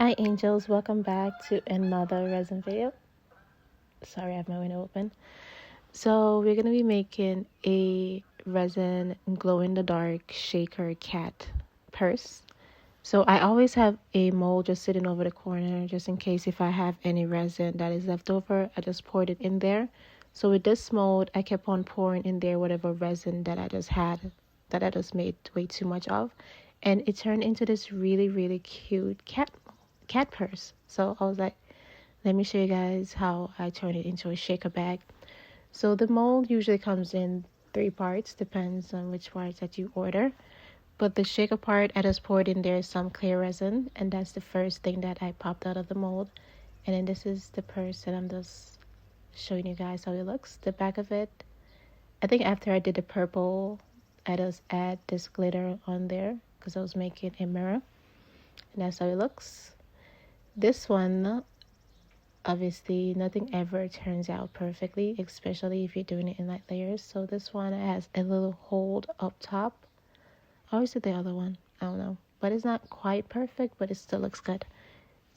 Hi angels, welcome back to another resin video. Sorry, I have my window open. So we're going to be making a resin glow-in-the-dark shaker cat purse. So I always have a mold just sitting over the corner just in case if I have any resin that is left over, I just poured it in there. So with this mold, I kept on pouring in there whatever resin that I just had, that I just made way too much of. And it turned into this really, really cute cat purse. So I was like, let me show you guys how I turn it into a shaker bag. So the mold usually comes in 3 parts, depends on which parts that you order. But the shaker part, I just poured in there some clear resin, and that's the first thing that I popped out of the mold. And then this is the purse that I'm just showing you guys how it looks. The back of it, I think after I did the purple, I just add this glitter on there because I was making a mirror. And that's how it looks. This one, obviously nothing ever turns out perfectly, especially if you're doing it in light layers. So this one has a little hold up top. I always did the other one, I don't know, but it's not quite perfect, but it still looks good.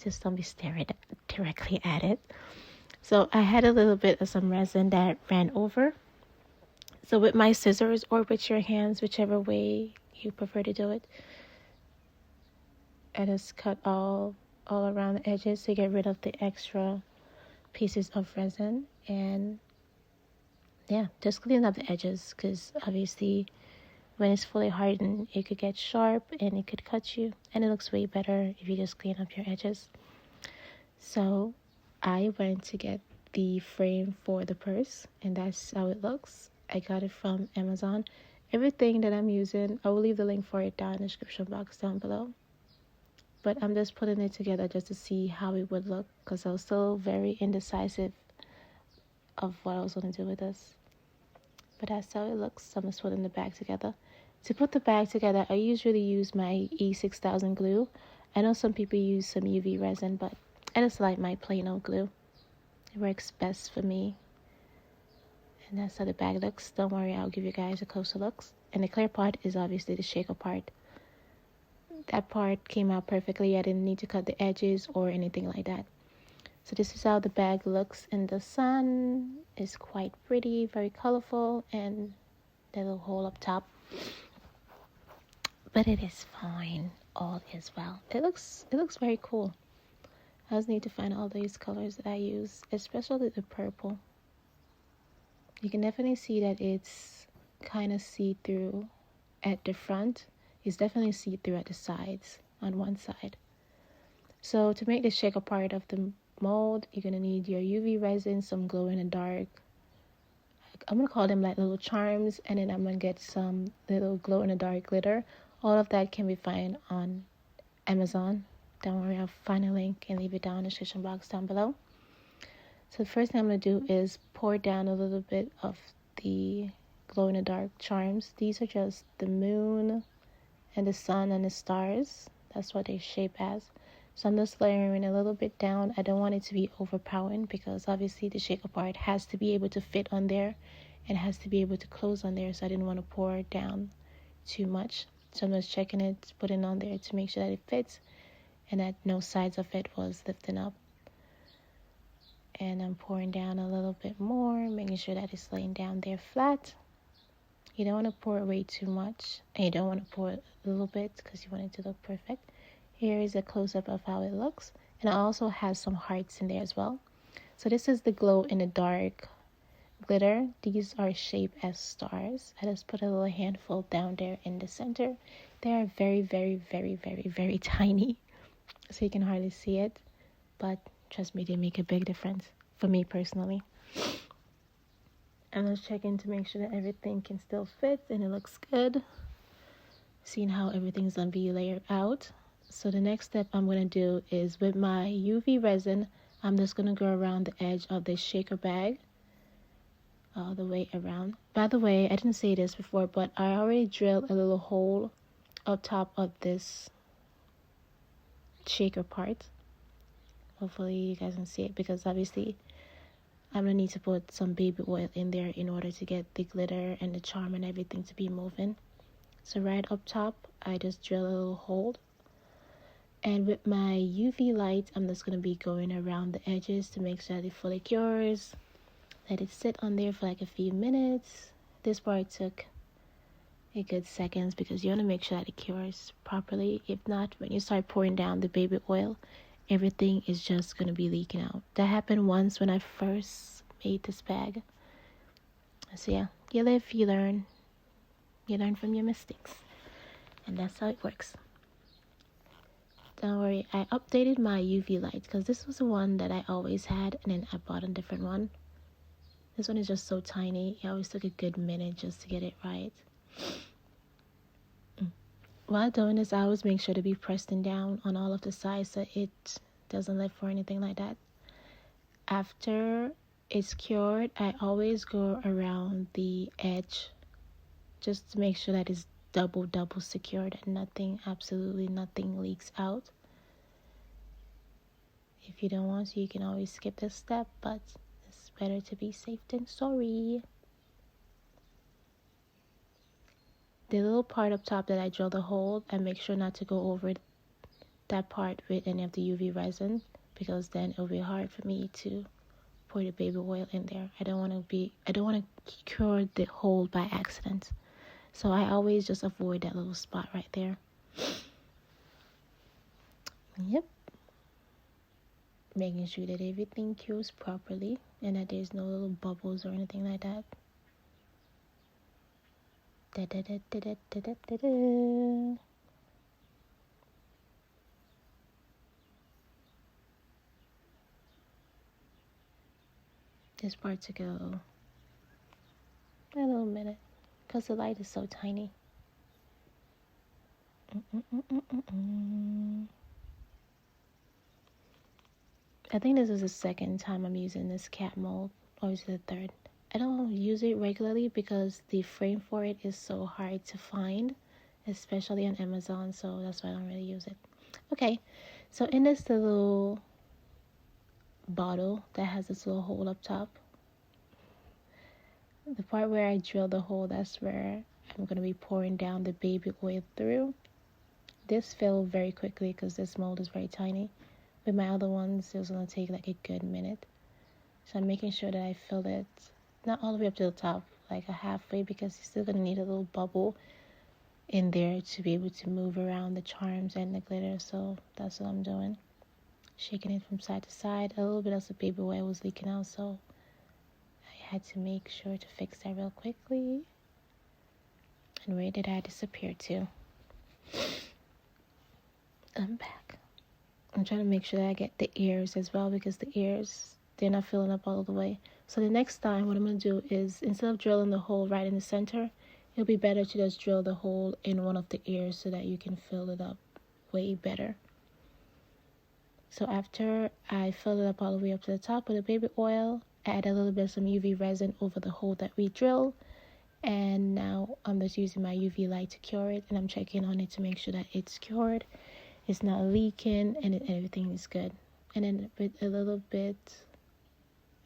Just don't be staring directly at it. So I had a little bit of some resin that ran over. So with my scissors or with your hands, whichever way you prefer to do it, I just cut all around the edges to get rid of the extra pieces of resin. And yeah, just clean up the edges because obviously when it's fully hardened it could get sharp and it could cut you, and it looks way better if you just clean up your edges. So I went to get the frame for the purse, and that's how it looks. I got it from Amazon. Everything that I'm using, I will leave the link for it down in the description box down below. But I'm just putting it together just to see how it would look because I was still very indecisive of what I was going to do with this. But that's how it looks. So I'm just putting the bag together. To put the bag together, I usually use my E6000 glue. I know some people use some UV resin, but I just like my plain old glue. It works best for me. And that's how the bag looks. Don't worry, I'll give you guys a closer look. And the clear part is obviously the shaker part. That part came out perfectly. I didn't need to cut the edges or anything like that. So this is how the bag looks in the sun. It's quite pretty, very colorful, and the little hole up top. But it is fine. All is well. It looks very cool. I just need to find all these colors that I use, especially the purple. You can definitely see that it's kind of see-through at the front. It's definitely see-through at the sides on one side. So to make the shaker part of the mold, you're going to need your UV resin, some glow-in-the-dark. I'm going to call them like little charms, and then I'm going to get some little glow-in-the-dark glitter. All of that can be found on Amazon. Don't worry, I'll find a link and leave it down in the description box down below. So the first thing I'm going to do is pour down a little bit of the glow-in-the-dark charms. These are just the moon and the sun and the stars. That's what they shape as. So I'm just layering a little bit down. I don't want it to be overpowering because obviously the shaker part has to be able to fit on there and has to be able to close on there. So I didn't want to pour down too much. So I'm just checking it, putting it on there to make sure that it fits and that no sides of it was lifting up. And I'm pouring down a little bit more, making sure that it's laying down there flat. You don't want to pour way too much, and you don't want to pour a little bit because you want it to look perfect. Here is a close-up of how it looks, and I also have some hearts in there as well. So this is the glow-in-the-dark glitter. These are shaped as stars. I just put a little handful down there in the center. They are very, very, very, very, very tiny, so you can hardly see it, but trust me, they make a big difference for me personally. I'm just checking to make sure that everything can still fit and it looks good. Seeing how everything's gonna be layered out. So the next step I'm gonna do is with my UV resin, I'm just gonna go around the edge of this shaker bag all the way around. By the way, I didn't say this before, but I already drilled a little hole up top of this shaker part. Hopefully you guys can see it because obviously I'm going to need to put some baby oil in there in order to get the glitter and the charm and everything to be moving. So right up top, I just drill a little hole. And with my UV light, I'm just going to be going around the edges to make sure that it fully cures. Let it sit on there for like a few minutes. This part took a good seconds because you want to make sure that it cures properly. If not, when you start pouring down the baby oil, everything is just going to be leaking out. That happened once when I first made this bag. So yeah, you live, you learn. You learn from your mistakes. And that's how it works. Don't worry, I updated my UV light because this was the one that I always had, and then I bought a different one. This one is just so tiny. It always took a good minute just to get it right. While doing this, I always make sure to be pressing down on all of the sides so it doesn't lift or anything like that. After it's cured, I always go around the edge just to make sure that it's double secured and nothing, absolutely nothing leaks out. If you don't want to, you can always skip this step, but it's better to be safe than sorry. The little part up top that I drilled a hole, I make sure not to go over that part with any of the UV resin because then it'll be hard for me to pour the baby oil in there. I don't want to cure the hole by accident. So I always just avoid that little spot right there. Yep. Making sure that everything cures properly and that there's no little bubbles or anything like that. This part took a little minute because the light is so tiny. I think this is the second time I'm using this cat mold, or is it the third? I don't use it regularly because the frame for it is so hard to find, especially on Amazon, so that's why I don't really use it. Okay, so in this little bottle that has this little hole up top, the part where I drill the hole, that's where I'm going to be pouring down the baby oil through. This filled very quickly because this mold is very tiny. With my other ones, it was going to take like a good minute. So I'm making sure that I fill it, not all the way up to the top, like a halfway, because you're still going to need a little bubble in there to be able to move around the charms and the glitter. So that's what I'm doing. Shaking it from side to side. A little bit of the baby oil was leaking out, so I had to make sure to fix that real quickly. And where did I disappear to? I'm back. I'm trying to make sure that I get the ears as well because the ears, they're not filling up all the way. So the next time what I'm going to do is instead of drilling the hole right in the center, it'll be better to just drill the hole in one of the ears so that you can fill it up way better. So after I fill it up all the way up to the top with the baby oil, I add a little bit of some UV resin over the hole that we drilled. And now I'm just using my UV light to cure it, and I'm checking on it to make sure that it's cured. It's not leaking and everything is good. And then with a little bit,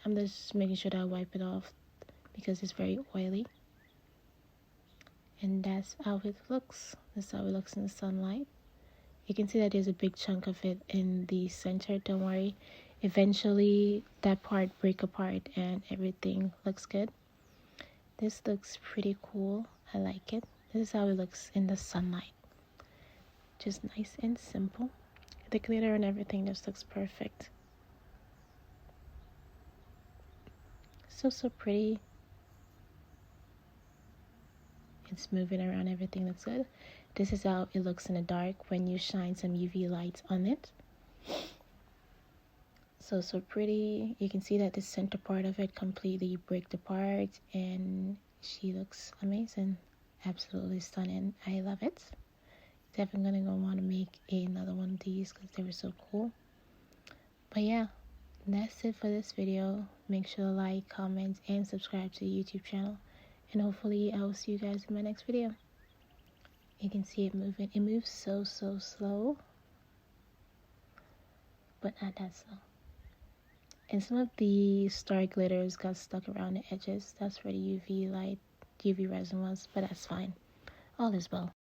I'm just making sure that I wipe it off because it's very oily. And that's how it looks. That's how it looks in the sunlight. You can see that there's a big chunk of it in the center. Don't worry. Eventually, that part break apart and everything looks good. This looks pretty cool. I like it. This is how it looks in the sunlight. Just nice and simple. The glitter and everything just looks perfect. So pretty. It's moving around, everything looks good. This is how it looks in the dark when you shine some UV light on it. So pretty. You can see that the center part of it completely break apart, and she looks amazing. Absolutely stunning. I love it. Definitely gonna want to make another one of these because they were so cool. But yeah, that's it for this video. Make sure to like, comment, and subscribe to the YouTube channel. And hopefully I will see you guys in my next video. You can see it moving. It moves so slow, but not that slow. And some of the star glitters got stuck around the edges. That's where the UV resin was, but that's fine. All is well.